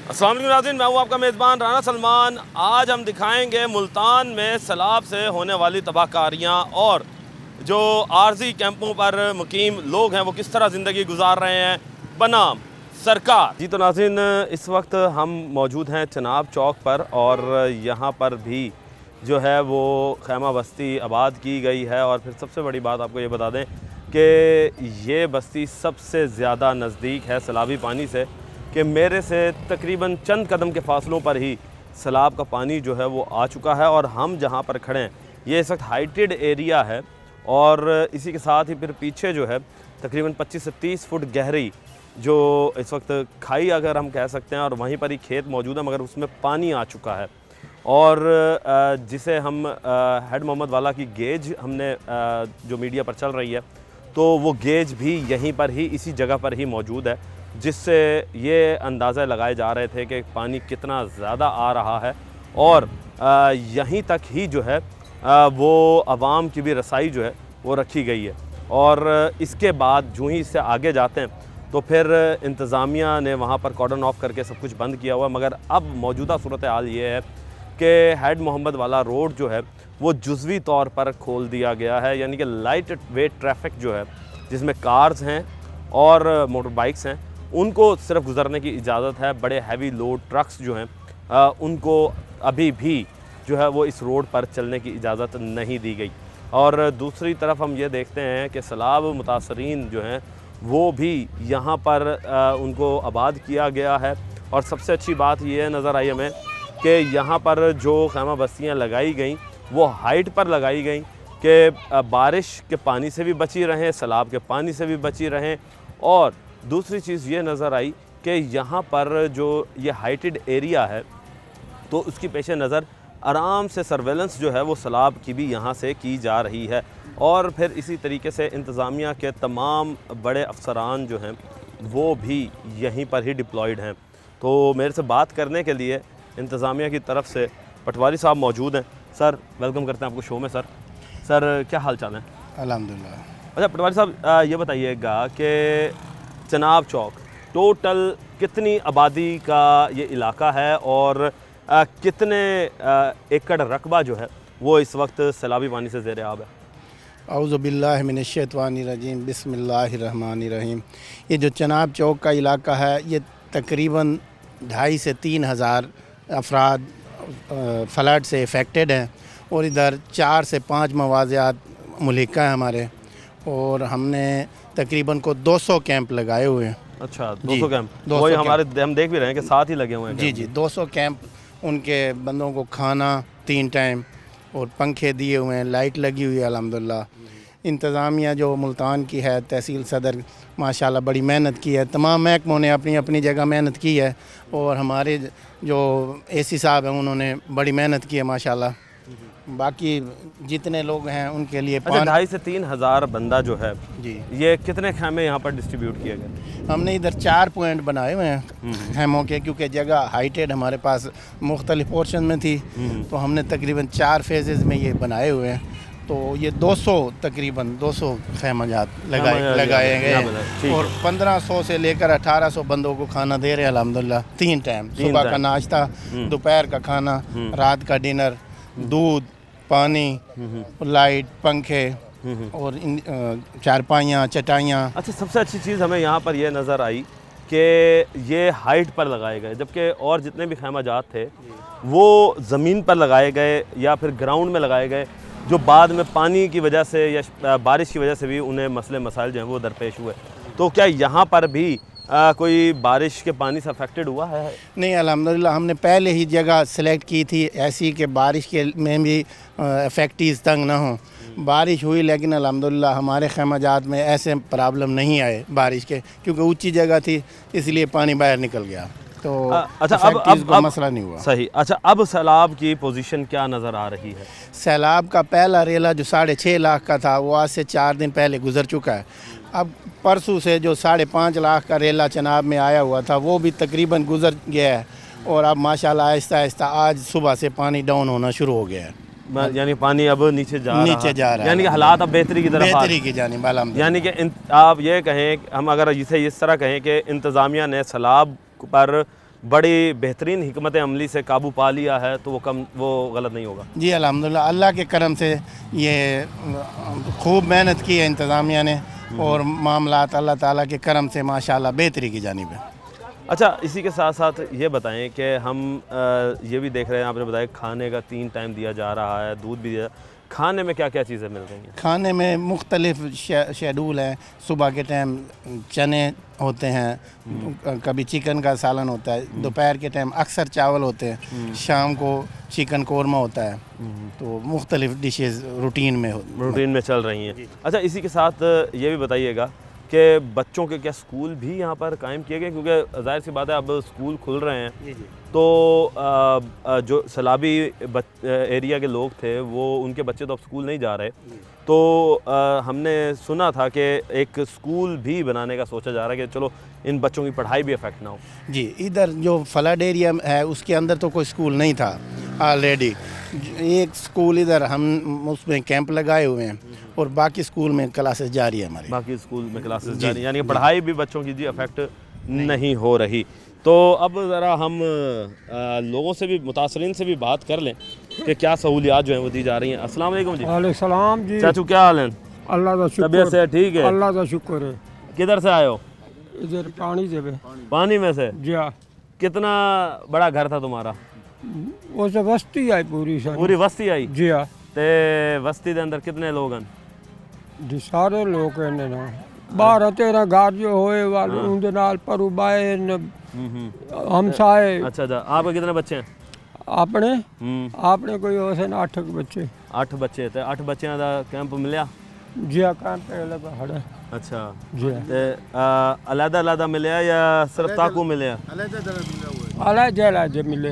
अस्सलाम वालेकुम नाज़रीन, मैं हूँ आपका मेज़बान राना सलमान। आज हम दिखाएंगे मुल्तान में सैलाब से होने वाली तबाहकारियाँ और जो आर्जी कैंपों पर मुकीम लोग हैं वो किस तरह ज़िंदगी गुजार रहे हैं बनाम सरकार। जी तो नाज़रीन, इस वक्त हम मौजूद हैं चनाब चौक पर और यहाँ पर भी जो है वो खैमा बस्ती आबाद की गई है। और फिर सबसे बड़ी बात आपको ये बता दें कि ये बस्ती सबसे ज़्यादा नज़दीक है सैलाबी पानी से, कि मेरे से तकरीबन चंद कदम के फासलों पर ही सैलाब का पानी जो है वो आ चुका है। और हम जहाँ पर खड़े हैं ये इस वक्त हाइटेड एरिया है और इसी के साथ ही फिर पीछे जो है तकरीबन 25 से 30 फुट गहरी जो इस वक्त खाई अगर हम कह सकते हैं, और वहीं पर ही खेत मौजूद है मगर उसमें पानी आ चुका है। और जिसे हम हेड मोहम्मद वाला की गेज हमने जो मीडिया पर चल रही है तो वो गेज भी यहीं पर ही इसी जगह पर ही मौजूद है, जिससे ये अंदाज़ा लगाए जा रहे थे कि पानी कितना ज़्यादा आ रहा है। और यहीं तक ही जो है वो आवाम की भी रसाई जो है वो रखी गई है। और इसके बाद जो ही इससे आगे जाते हैं तो फिर इंतज़ामिया ने वहाँ पर कॉर्डन ऑफ करके सब कुछ बंद किया हुआ। मगर अब मौजूदा सूरत हाल ये है कि हेड मोहम्मद वाला रोड जो है वो जुज़वी तौर पर खोल दिया गया है, यानी कि लाइट वेट ट्रैफिक जो है जिसमें कार्स हैं और मोटर बाइक्स हैं उनको सिर्फ गुज़रने की इजाज़त है। बड़े हैवी लोड ट्रक्स जो हैं उनको अभी भी जो है वो इस रोड पर चलने की इजाज़त नहीं दी गई। और दूसरी तरफ हम ये देखते हैं कि सैलाब मुतासरीन जो हैं वो भी यहाँ पर उनको आबाद किया गया है। और सबसे अच्छी बात ये नज़र आई हमें कि यहाँ पर जो खैमा बस्तियाँ लगाई गई वो हाइट पर लगाई गई कि बारिश के पानी से भी बची रहें, सैलाब के पानी से भी बची रहें। और दूसरी चीज़ ये नज़र आई कि यहाँ पर जो ये हाइटेड एरिया है तो उसकी पेश नज़र आराम से सर्वेलेंस जो है वो सैलाब की भी यहाँ से की जा रही है। और फिर इसी तरीके से इंतज़ामिया के तमाम बड़े अफसरान जो हैं वो भी यहीं पर ही डिप्लॉयड हैं। तो मेरे से बात करने के लिए इंतज़ामिया की तरफ से पटवारी साहब मौजूद हैं। सर वेलकम करते हैं आपको शो में। सर क्या हाल चाल है? अल्हम्दुलिल्लाह। अच्छा पटवारी साहब, ये बताइएगा कि चनाब चौक टोटल कितनी आबादी का ये इलाका है और कितने एकड़ रकबा जो है वो इस वक्त सैलाबी पानी से ज़ेर आब है? औज़ु बिल्लाहि मिनश्शैतानिर्रजीम, बिस्मिल्लाहिर्रहमानिर्रहीम। ये जो चनाब चौक का इलाका है ये तकरीबन 2,500 से 3,000 अफराद फ्लड से इफ़ेक्टेड हैं और इधर 4 से 5 मवाज़ियात मुल्का है हमारे। और हमने तकरीबन को 200 कैंप लगाए हुए हैं। अच्छा 200 कैंप, वही हमारे हम देख भी रहे हैं कि साथ ही लगे हुए हैं। जी 200 कैंप, उनके बंदों को खाना 3 टाइम और पंखे दिए हुए हैं, लाइट लगी हुई है अल्हम्दुलिल्लाह। इंतज़ामिया जो मुल्तान की है, तहसील सदर माशाल्लाह बड़ी मेहनत की है, तमाम महकमों ने अपनी अपनी जगह मेहनत की है। और हमारे जो एसी साहब हैं उन्होंने बड़ी मेहनत की है माशाल्लाह। बाकी जितने लोग हैं उनके लिए 2,500 से 3,000 बंदा जो है जी, ये कितने खैमे यहाँ पर डिस्ट्रीब्यूट किए गए? हमने इधर 4 पॉइंट बनाए हुए हैं खैमों के, क्योंकि जगह हाइटेड हमारे पास मुख्तलिफ पोर्शन में थी तो हमने तकरीबन 4 फेजेज़ में ये बनाए हुए हैं। तो ये 200 तकरीबन 200 खैमाजात लगाए गए हैं और 1500 से लेकर 1800 बंदों को खाना दे रहे हैं अल्हम्दुलिल्लाह। 3 टाइम, सुबह का नाश्ता, दोपहर का खाना, रात का डिनर, दूध, पानी, लाइट, पंखे और चारपाइयाँ, चटाइयाँ। अच्छा सबसे अच्छी चीज़ हमें यहाँ पर यह नज़र आई कि ये हाइट पर लगाए गए, जबकि और जितने भी खैमाजात थे वो ज़मीन पर लगाए गए या फिर ग्राउंड में लगाए गए, जो बाद में पानी की वजह से या बारिश की वजह से भी उन्हें मसले मसाइल जो हैं वो दरपेश हुए। तो क्या यहाँ पर भी कोई बारिश के पानी से अफेक्टेड हुआ है? नहीं अल्हम्दुलिल्लाह, हमने पहले ही जगह सेलेक्ट की थी ऐसी कि बारिश के में भी इफेक्टिव तंग ना हो। बारिश हुई लेकिन अल्हम्दुलिल्लाह हमारे खैमाजात में ऐसे प्रॉब्लम नहीं आए बारिश के, क्योंकि ऊंची जगह थी इसलिए पानी बाहर निकल गया। तो अच्छा अब मसला नहीं हुआ। सही। अच्छा अब सैलाब की पोजीशन क्या नज़र आ रही है? सैलाब का पहला रेला जो 6.5 लाख का था वो आज से 4 दिन पहले गुजर चुका है। अब परसों से जो 5.5 लाख का रेला चनाब में आया हुआ था वो भी तकरीबन गुजर गया है। और अब माशाल्लाह आहिस्ता आहिस्ता आज सुबह से पानी डाउन होना शुरू हो गया है, यानी पानी अब नीचे जा रहा है, यानी कि हालात अब बेहतरी की तरफ बेहतरी की जानिब। यानी कि आप ये कहें, हम अगर इसे इस तरह कहें कि इंतज़ामिया ने सैलाब पर बड़ी बेहतरीन हिकमत अमली से काबू पा लिया है तो वो गलत नहीं होगा। जी अल्हम्दुलिल्लाह, अल्लाह के करम से ये खूब मेहनत की है इंतज़ामिया ने और मामलात अल्लाह ताला के करम से माशाल्लाह बेहतरी की जानिब है। अच्छा, इसी के साथ साथ ये बताएं कि हम ये भी देख रहे हैं, आपने बताया खाने का 3 टाइम दिया जा रहा है, दूध भी दिया, खाने में क्या क्या चीज़ें मिल रही हैं? खाने में मुख्तलिफ शेड्यूल हैं। सुबह के टाइम चने होते हैं, कभी चिकन का सालन होता है, दोपहर के टाइम अक्सर चावल होते हैं, शाम को चिकन कोरमा होता है। तो मुख्तलिफ डिशेस रूटीन में चल रही हैं। अच्छा, इसी के साथ ये भी बताइएगा कि बच्चों के क्या स्कूल भी यहाँ पर कायम किए गए, क्योंकि जाहिर सी बात है अब स्कूल खुल रहे हैं तो जो सैलाबी एरिया के लोग थे वो उनके बच्चे तो अब स्कूल नहीं जा रहे, तो हमने सुना था कि एक स्कूल भी बनाने का सोचा जा रहा है कि चलो इन बच्चों की पढ़ाई भी अफेक्ट ना हो। जी, इधर जो फ्लड एरिया है उसके अंदर तो कोई स्कूल नहीं था ऑलरेडी। एक स्कूल इधर हम उसमें कैंप लगाए हुए हैं और बाकी स्कूल में क्लासेस जारी है हमारी। बाकी स्कूल में क्लासेस जारी, यानी कि पढ़ाई भी बच्चों की जी अफेक्ट नहीं हो रही। तो अब ज़रा हम लोगों से भी, मुतासरीन से भी बात कर लें कि क्या सहूलियात जो हैं वो दी जा रही हैं। अस्सलाम वालेकुम जी। वालेकुम सलाम जी। चाचू क्या हाल है? अल्लाह का शुक्र। तबीयत से ठीक है? अल्लाह का शुक्र है। किधर से आए हो? इधर पानी से पानी में से? जी हाँ। कितना बड़ा घर था तुम्हारा? वो से बस्ती आई पूरी सर। पूरी बस्ती आई? जी हाँ। ते बस्ती के अंदर कितने लोग हैं? जी सारे लोग हैं ना, 12-13 घर जो होए वाले उनके नाल परू बाए हमसाए। अच्छा, आपके कितने बच्चे हैं? आपने कोई होसे ना 8 बच्चे। 8 बच्चे थे। 8 बच्चों का कैंप मिलया? जी हाँ, कैंप लगा खड़ा। अच्छा जी हाँ। अलग मिले या सिर्फ ताकू मिले? अलग मिले।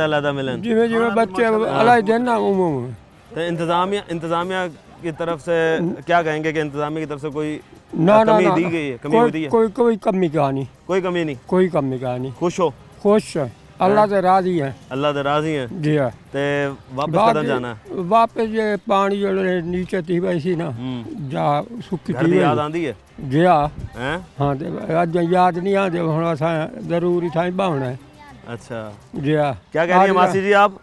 अलग मिले जिमें जिमें बच्चे अलग देना उमूम। तो इंतजामिया की तरफ से क्या कहेंगे कि इंतजामिया की तरफ से कोई ना कमी दी गई है? कमी दी है? कोई कमी कहानी। कोई कमी नहीं? कोई कमी कहानी। खुश हो? खुश है, अल्लाह से राजी है। अल्लाह से राजी है। जी हाँ। ते वापस कदम जाना है? वापस ये पानी जो नीचे थी वैसी ना जा सुखी थी। याद आंदी है? जी हाँ। हैं? हाँ ते अज याद नहीं आते, हम असा जरूरी था बावना है। अच्छा जी हाँ। क्या कह रही है मासी जी आप?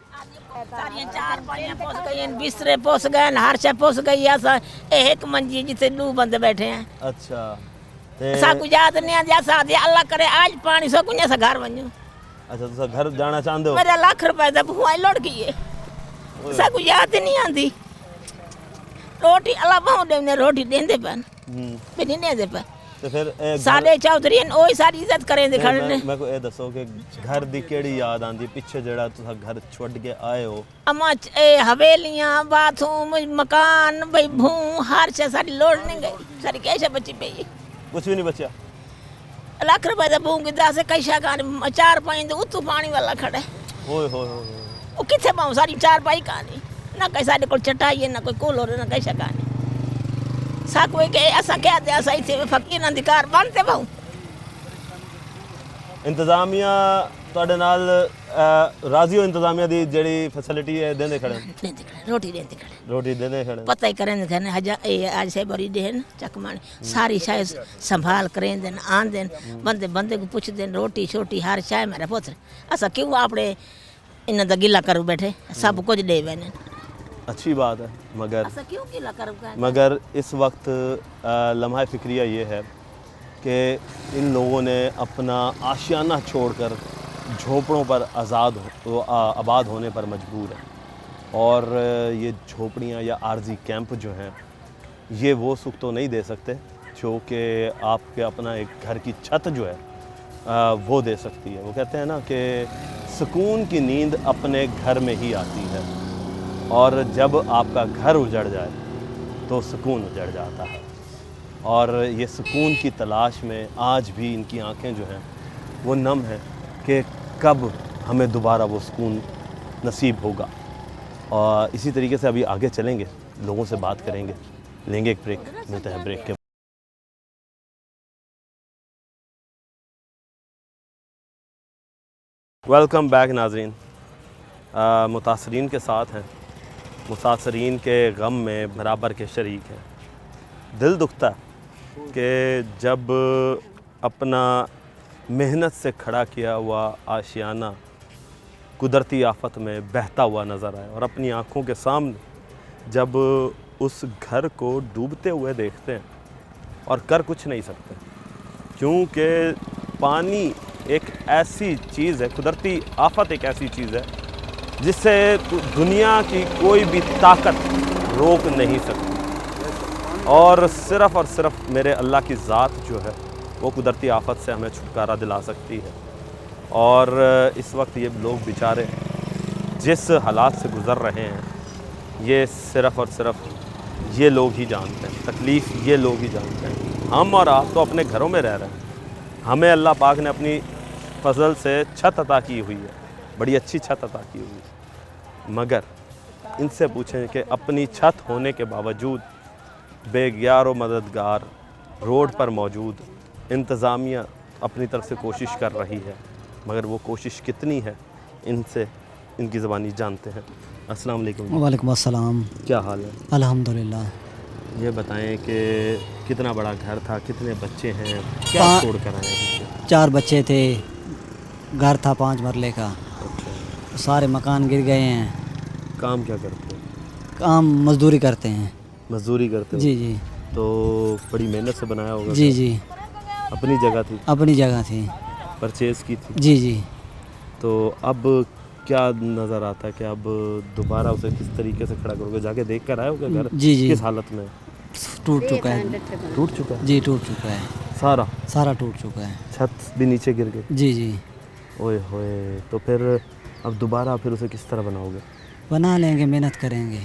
सारियां 4 पाइयां पोस गई, बिस्तरे पोस गए, हर शे पोस गई। असा एक मंजी जिथे 2 बंदे बैठे हैं। अच्छा असा को याद नहीं आ जैसा अल्लाह करे आज पानी सो कुछ सा घर वञो। अच्छा, तो घर जाना चाहते हो? मेरा लाख रुपए दा बुआ लौट गई है, असा को याद नहीं आंदी। रोटी अल्लाह बहु देने रोटी देंदे पन पे नहीं दे पे। तो फिर साडे चौधरी ओही सारी इज्जत करें दे खड़ने। मैं को ए दसो कि घर दी केड़ी याद आंदी पिछे जेड़ा तुसा घर छोड़ के आए हो? अम्मा हवेलियां, बाथरूम, मकान, भाई भू हर शे सारी लोड़ नहीं गई, सारी कैसे बची पई है? कुछ भी नहीं बचा। लाख रुपए दा भू की दासे कैसा कान 4 पाई दे उतु पानी वाला खड़ा है। ओए होए वो किथे पाऊं सारी 4 पाई कहानी ना कहीं साडे को चटाई है ना कोई कूलर ना कैसा कहानी सा कोई के ऐसा क्या दे ऐसा ही थे फकीर अधिकार बनते पाऊं। इंतजामिया ਤੁਹਾਡੇ ਨਾਲ राजी हो? इंतजामिया दी जेड़ी फैसिलिटी है देंदे खड़े? रोटी देंदे खड़े, रोटी देंदे खड़े। पता ही करें देन आज से बड़ी देन चकमान सारी शाय संभाल करें देन आन देन बंदे बंदे को पूछ देन रोटी छोटी हर शाय मेरा पुत्र असा क्यों आपने इन दा गिला कर बैठे सब कुछ दे वेने। अच्छी बात है, मगर असा क्यों गिला कर मगर इस वक्त लम्हा फिक्रिया ये है कि इन लोगों ने अपना आशियाना छोड़कर झोपड़ों पर आबाद होने पर मजबूर है। और ये झोपड़ियाँ या आर्जी कैंप जो हैं ये वो सुख तो नहीं दे सकते जो कि आपके अपना एक घर की छत जो है वो दे सकती है। वो कहते हैं ना कि सुकून की नींद अपने घर में ही आती है, और जब आपका घर उजड़ जाए तो सुकून उजड़ जाता है। और ये सुकून की तलाश में आज भी इनकी आंखें जो हैं वो नम हैं कि कब हमें दोबारा वो सुकून नसीब होगा। और इसी तरीके से अभी आगे चलेंगे, लोगों से बात करेंगे, लेंगे एक ब्रेक, मिलते हैं ब्रेक के। वेलकम बैक नाजरीन। मुतासरीन के साथ हैं, मुतासरीन के गम में बराबर के शरीक हैं। दिल दुखता है कि जब अपना मेहनत से खड़ा किया हुआ आशियाना कुदरती आफत में बहता हुआ नज़र आए और अपनी आँखों के सामने जब उस घर को डूबते हुए देखते हैं और कर कुछ नहीं सकते, क्योंकि पानी एक ऐसी चीज़ है, कुदरती आफत एक ऐसी चीज़ है जिससे दुनिया की कोई भी ताकत रोक नहीं सकती। और सिर्फ़ मेरे अल्लाह की ज़ात जो है वो कुदरती आफत से हमें छुटकारा दिला सकती है। और इस वक्त ये लोग बेचारे जिस हालात से गुज़र रहे हैं, ये सिर्फ़ ये लोग ही जानते हैं, तकलीफ़ ये लोग ही जानते हैं। हम और आप तो अपने घरों में रह रहे हैं, हमें अल्लाह पाक ने अपनी फजल से छत अता की हुई है, बड़ी अच्छी छत अता की हुई है, मगर इनसे पूछें कि अपनी छत होने के बावजूद बेगयार व मददगार रोड पर मौजूद, इंतज़ामिया अपनी तरफ से कोशिश कर रही है, मगर वो कोशिश कितनी है इनसे इनकी ज़बानी जानते हैं। अस्सलाम वालेकुम। वालेकुम अस्सलाम। क्या हाल है? अल्हम्दुलिल्लाह। ये बताएं कि कितना बड़ा घर था, कितने बच्चे हैं, क्या छोड़ कर आए हैं? 4 बच्चे थे, घर था 5 मरले का, अच्छा, सारे मकान गिर गए हैं। काम क्या करते हो? काम मजदूरी करते हैं। मजदूरी करते हो? जी जी। तो बड़ी मेहनत से बनाया होगा? जी जी। अपनी जगह थी? अपनी जगह थी। परचेज़ की थी? जी जी। तो अब क्या नज़र आता है कि अब दोबारा उसे किस तरीके से खड़ा करोगे? जाके देख कर आए हो घर? जी जी। किस हालत में? टूट चुका है। टूट चुका है? जी टूट चुका है, सारा टूट चुका है। छत भी नीचे गिर गई? जी जी। ओए होए, तो फिर अब दोबारा फिर उसे किस तरह बनाओगे? बना लेंगे, मेहनत करेंगे,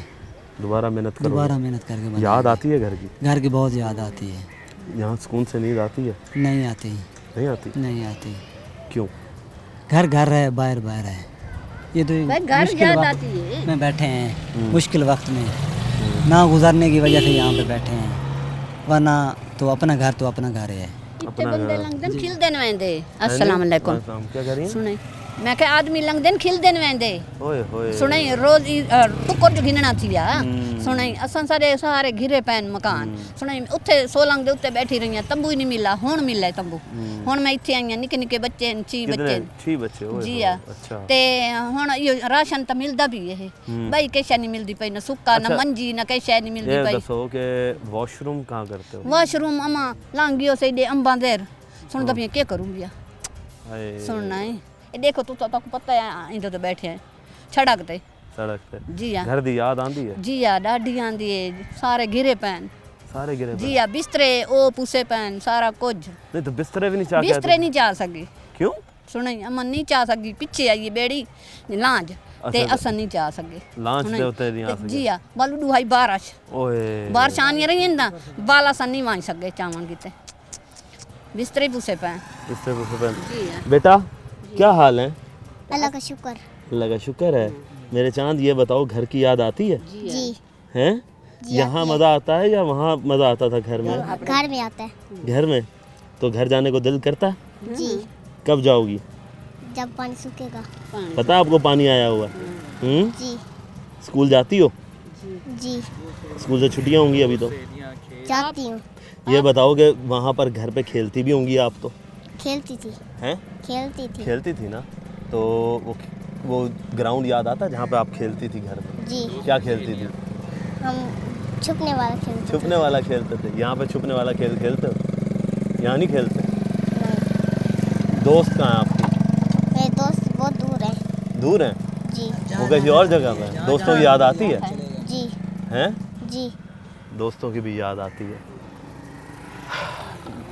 दोबारा मेहनत करोगे? दोबारा मेहनत करके बनाएंगे। याद आती है घर की? घर की बहुत याद आती है। यहाँ सुकून से नींद आती है? नहीं आती। नहीं आती? नहीं आती। क्यों? घर है, बाहर है। ये तो मुश्किल वक्त में बैठे हैं, मुश्किल वक्त में ना गुजरने की वजह से यहाँ पे बैठे हैं, वरना तो अपना घर है। अपना घर। लंघदन खिल देन वेंदे। अस्सलाम वालेकुम। क्या कह रही हैं? सुने मैं के आदमी लंघदन खिल देन वेंदे। ओए होए। सुने रोज टुकर जो घिनना थी या सुने असन सारे घिरे पैन मकान। सुने उत्थे सोलंग दे उत्ते बैठी रही तंबू ही नहीं मिला, हुण मिला तंबू। हुण मैं इत्थे आई निके निके बच्चे 6 बच्चे। 6 बच्चे? ओए जी होए, आ अच्छा। ते हुण यो राशन तो मिलदा भी है, भाई कैसा नहीं मिलदी पई, ना सुक्का ना अच्छा। मंजी ना कैसा नहीं मिलदी ये पई। दसो कि वॉशरूम कहाँ करते हो? वॉशरूम अमा लांगियो से दे अंबा देर सुन दबिया क्या करूं बिया हाय, सुनना है। ये देखो तू तो पता है इधर तो बैठे हैं सड़क ते। सड़क पे? जी हाँ। घर दी याद आंदी है? जी हाँ, डाढ़ी आंदी है, सारे गिरे पैन। सारे गिरे जी हाँ, बिस्तरे ओ पुसे पैन, सारा कुछ। नहीं तो बिस्तरे भी नहीं चाह बिस्तरे नहीं चाह सकी। क्यों? सुनाई अमन नहीं चाह सकी, पीछे आई बेड़ी लांज ते असन नहीं चाह सके। लांच दे होते नहीं आ सके? जी हाँ, बालू दुहाई बारिश ओए, बारिश आनी रही है ना, बाला सन नहीं मान सके चावन किते बिस्तरे पुसे पैन। बिस्तरे पे? जी हाँ। बेटा क्या हाल है? अल्लाह का शुक्र। अल्लाह का शुक्र है। मेरे चांद ये बताओ, घर की याद आती है? जी हैं? यहाँ मज़ा आता है या वहाँ मज़ा आता था घर में? घर में आता है। घर में? तो घर जाने को दिल करता है? जी कब जाओगी? जब पानी सूखेगा। पता है आपको पानी आया हुआ? जी स्कूल जाती हो? जी स्कूल से छुट्टियाँ होंगी अभी तो? जाती हूँ। ये बताओ कि वहाँ पर घर पे खेलती भी होंगी आप तो? खेलती थी। हैं? खेलती थी ना? तो वो ग्राउंड याद आता है जहाँ पे आप खेलती थी घर में? जी क्या खेलती थी? हम छुपने वाला खेलते छुपने वाला खेलते थे। यहाँ पे छुपने वाला खेल खेलते हो? यहाँ नहीं खेलते? नहीं। दोस्त कहाँ हैं आपके? मेरे दोस्त बहुत दूर है। दूर हैं? जी वो किसी और जगह में हैं? दोस्तों की याद आती है? जी हैं? जी दोस्तों की भी याद आती है।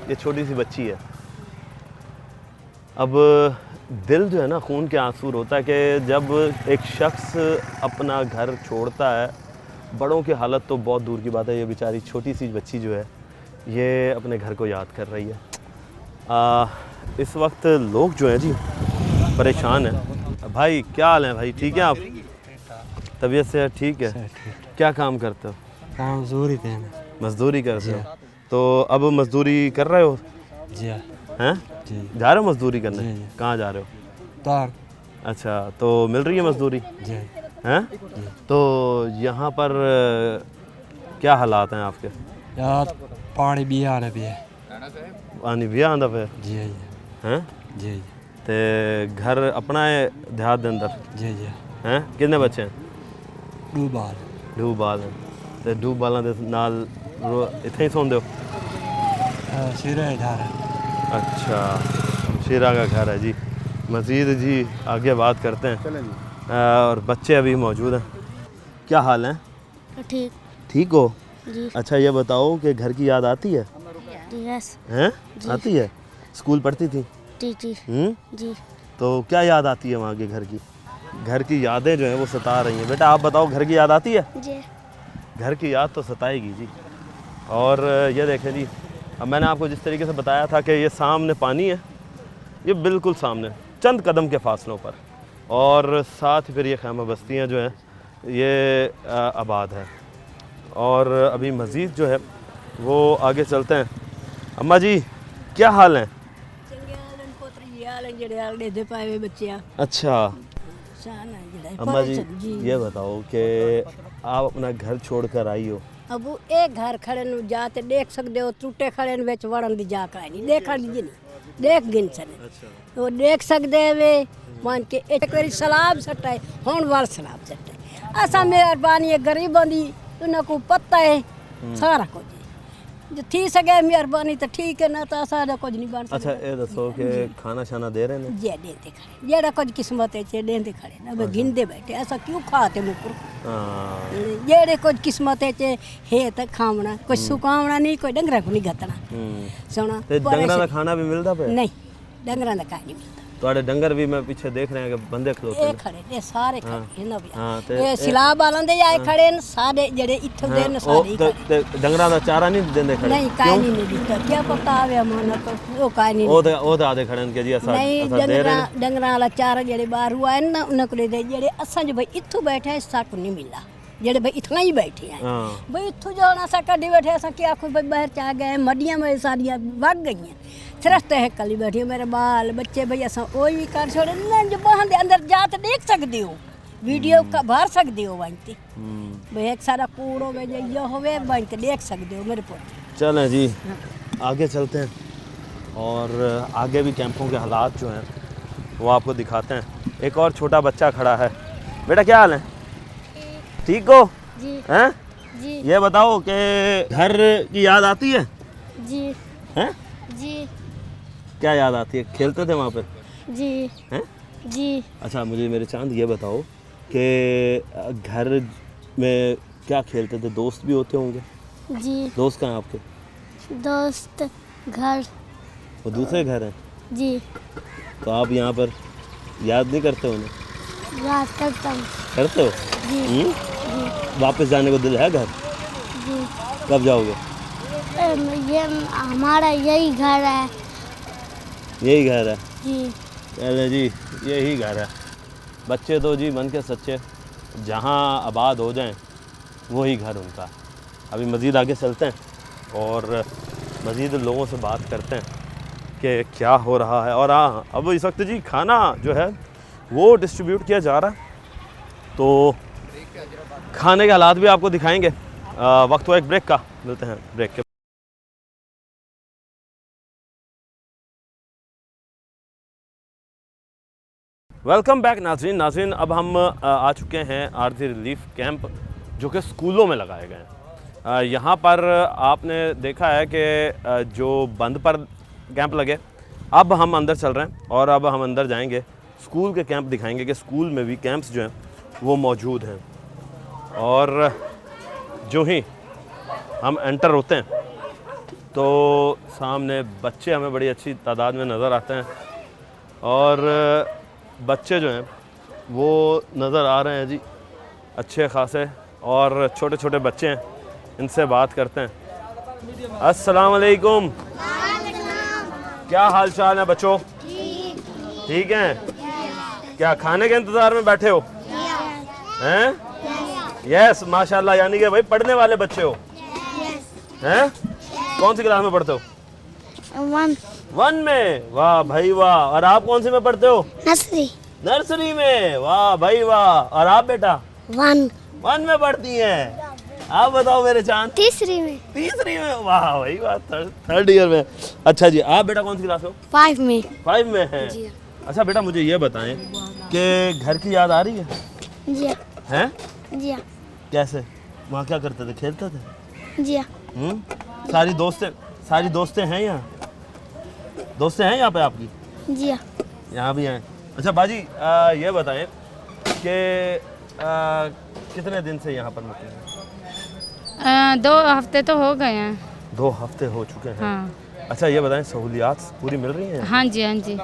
ये छोटी सी बच्ची है। अब दिल जो है ना, खून के आंसू रोता है कि जब एक शख्स अपना घर छोड़ता है। बड़ों की हालत तो बहुत दूर की बात है, ये बेचारी छोटी सी बच्ची जो है ये अपने घर को याद कर रही है। इस वक्त लोग जो हैं जी परेशान हैं। भाई क्या हाल है भाई? ठीक है आप? तबीयत से ठीक है? क्या काम करते हो? काम मजदूरी थे। मजदूरी करते हो? तो अब मजदूरी कर रहे हो? जी हैं? जी। जा रहे हो मजदूरी करने? जी, जी। कहाँ जा रहे हो? तार। अच्छा, तो मिल रही है मजदूरी? जी। हैं? तो यहाँ पर क्या हालात हैं आपके? यार पानी भी आ रहा है। पानी भी आंदा पे? जी हैं? जी ते घर अपना है देहात दे अंदर जी जी हैं? कितने बच्चे हैं? दो बाल डूब बाल हैं ते डूब बालों के नाल इत्थे ही सौंदे हो? सिरा इधर अच्छा, शीरा का घर है जी। मज़ीद जी आगे बात करते हैं। और बच्चे अभी मौजूद हैं। क्या हाल है? ठीक ठीक हो? जी अच्छा ये बताओ कि घर की याद आती है? यस हैं? आती है? स्कूल पढ़ती थी? जी जी तो क्या याद आती है वहाँ के घर की? घर की यादें जो हैं वो सता रही हैं। बेटा आप बताओ, घर की याद आती है? जी घर की याद तो सताएगी जी। और ये देखें जी, अब मैंने आपको जिस तरीके से बताया था कि ये सामने पानी है, ये बिल्कुल सामने चंद कदम के फासलों पर, और साथ ही फिर ये खैमा बस्तियाँ जो हैं ये आबाद है। और अभी मज़ीद जो है वो आगे चलते हैं। अम्मा जी क्या हाल है? अच्छा अम्मा जी ये बताओ कि आप अपना घर छोड़कर आई हो, अब एक घर खड़े नु जाते देख सकते हो, टूटे खड़े नु विच वड़न दी जा कर नहीं देखा जी नहीं देख गिन सने तो देख सकते वे मान के एक बारी सलाब सटाए हुन वाल सलाब सटाए असा मेहरबानी गरीबां दी उन्हां को पता है सारा कुछ जो थी सके मेहरबानी तो ठीक है, ना तो असा कुछ नहीं बन सकता। अच्छा ये दसो कि खाना शाना दे रहे हैं? जे देते खड़े जेड़ा कुछ किस्मत है देते खड़े ना वे गिनदे बैठे ऐसा क्यों खाते मुकुर हाँ जेड़े कुछ किस्मत है तो खावना कुछ सुकावना नहीं, कोई डंगरा को नहीं गतना सुना ते डंगरा दा खाना भी मिलदा पे? नहीं डंगरा दा काई नहीं मिलता। ਤੁਹਾਡੇ ਡੰਗਰ ਵੀ ਮੈਂ ਪਿੱਛੇ ਦੇਖ ਰਹੇ ਹਾਂ ਕਿ ਬੰਦੇ ਖਲੋਤੇ ਇਹ ਨੇ। ਖੜੇ ਨੇ ਸਾਰੇ ਖੜੇ ਇਹਨਾਂ ਵੀ ਹਾਂ, ਤੇ ਇਹ ਸਿਲਾਬ ਵਾਲਾਂ ਦੇ ਆਏ ਖੜੇ ਨੇ ਸਾਰੇ ਜਿਹੜੇ ਇੱਥੇ ਦੇ ਨੇ ਸਾਰੇ ਹੀ ਉਹ ਖੜੇ। ਤੇ ਡੰਗਰਾਂ ਦਾ ਚਾਰਾ ਨਹੀਂ ਦਿੰਦੇ ਖੜੇ? ਨਹੀਂ ਕਾਈ ਨਹੀਂ ਦਿੱਤਾ ਕੀ ਪਤਾ ਆਵੇ ਮਾਨਾ ਤੋਂ ਉਹ ਕਾਈ ਨਹੀਂ ਉਹ ਤੇ ਆਦੇ ਖੜੇ ਨੇ ਕਿ ਜੀ ਅਸਾਂ ਨਹੀਂ ਅਸਾਂ ਦੇ ਰਹੇ ਡੰਗਰਾਂ ਵਾਲਾ ਚਾਰਾ ਜਿਹੜੇ ਬਾਹਰ ਆਏ ਨਾ ਉਹਨਾਂ ਕੋਲੇ ਦੇ ਜਿਹੜੇ ਅਸਾਂ ਜੋ ਬਈ ਇੱਥੋਂ ਬੈਠੇ ਸਾਕ ਨਹੀਂ ਮਿਲਦਾ ਜਿਹੜੇ ਬਈ ਇਥੋਂ ਹੀ ਬੈਠੇ ਆ ਹਾਂ ਬਈ ਇੱਥੋਂ ਜਾਣਾ ਸਾ ਕੱਢੀ ਬੈਠੇ ਅਸਾਂ ਕੀ ਆਖੋ ਬਈ ਬਾਹਰ ਚਾ ਗਏ ਮੱਡੀਆਂ में ਸਾਰੀਆਂ ਵਗ ਗਈਆਂ सिरस्त है कली बैठी मेरे बाल बच्चे भैया सब वो भी कर छोड़े ना जो बाहर दे अंदर जाते देख सकते हो वीडियो का भर सकते हो बनते भाई एक सारा कूड़ो में जो ये होवे बनते देख सकते हो मेरे पुत्र। चलें जी आगे चलते हैं और आगे भी कैंपों के हालात जो हैं वो आपको दिखाते हैं। एक और छोटा बच्चा खड़ा है। बेटा क्या हाल है? ठीक हो? जी हैं? जी ये बताओ कि घर की याद आती है? जी हैं? जी क्या याद आती है? खेलते थे वहाँ पे? जी हैं? जी अच्छा मुझे मेरे चांद ये बताओ कि घर में क्या खेलते थे? दोस्त भी होते होंगे? जी दोस्त कहाँ हैं आपके? दोस्त घर वो दूसरे घर हैं? जी तो आप यहाँ पर याद नहीं करते उन्हें? याद करता हूँ करते हो? जी हम्म? वापस जाने को दिल है घर? जी कब जाओगे? ये हमारा यही घर है। यही घर है? जी अरे जी यही घर है। बच्चे तो जी मन के सच्चे, जहाँ आबाद हो जाएं वही घर उनका। अभी मज़ीद आगे चलते हैं और मज़ीद लोगों से बात करते हैं कि क्या हो रहा है। और हाँ अब इस वक्त जी खाना जो है वो डिस्ट्रीब्यूट किया जा रहा है, तो खाने के हालात भी आपको दिखाएंगे। वक्त हुआ एक ब्रेक का, मिलते हैं ब्रेक के। वेलकम बैक नाज़रीन। नाज़रीन अब हम आ चुके हैं आर्जी रिलीफ कैंप जो कि स्कूलों में लगाए गए हैं। यहाँ पर आपने देखा है कि जो बंद पर कैंप लगे, अब हम अंदर चल रहे हैं और अब हम अंदर जाएंगे, स्कूल के कैंप दिखाएंगे कि स्कूल में भी कैंप्स जो हैं वो मौजूद हैं। और जो ही हम एंटर होते हैं तो सामने बच्चे हमें बड़ी अच्छी तादाद में नज़र आते हैं और बच्चे जो हैं वो नज़र आ रहे हैं जी अच्छे खासे, और छोटे छोटे बच्चे हैं, इनसे बात करते हैं। अस्सलाम वालेकुम, क्या हाल चाल है बच्चों? ठीक हैं? क्या खाने के इंतज़ार में बैठे हो? हैं? यस माशाल्लाह, यानी कि भाई पढ़ने वाले बच्चे हो हैं? कौन सी क्लास में पढ़ते हो? 1 में? वाह भाई वाह। और आप कौन सी में पढ़ते हो? नर्सरी नर्सरी में? वाह भाई वाह। और आप बेटा? 1 1 में पढ़ती हैं? आप बताओ मेरे चांद। तीसरी में। तीसरी में, वाह वही बात, थर्ड ईयर में। अच्छा जी, आप बेटा कौन सी क्लास में हो? 5 में। 5 में है। जी अच्छा बेटा मुझे ये बताएं कि घर की याद आ रही है? जी हैं? जी कैसे? वहाँ क्या करते थे, खेलते थे? जी सारी दोस्तें हैं यहाँ? दोस्तें हैं यहाँ पे आपकी? जी यहाँ भी हैं। अच्छा बाजी ये बताएं कि कितने दिन से यहाँ पर मुकीम हैं? 2 हफ्ते तो हो गए हैं। 2 हफ्ते हो चुके हैं। हाँ। अच्छा ये बताएं सहूलियात पूरी मिल रही हैं? हाँ जी हाँ जी।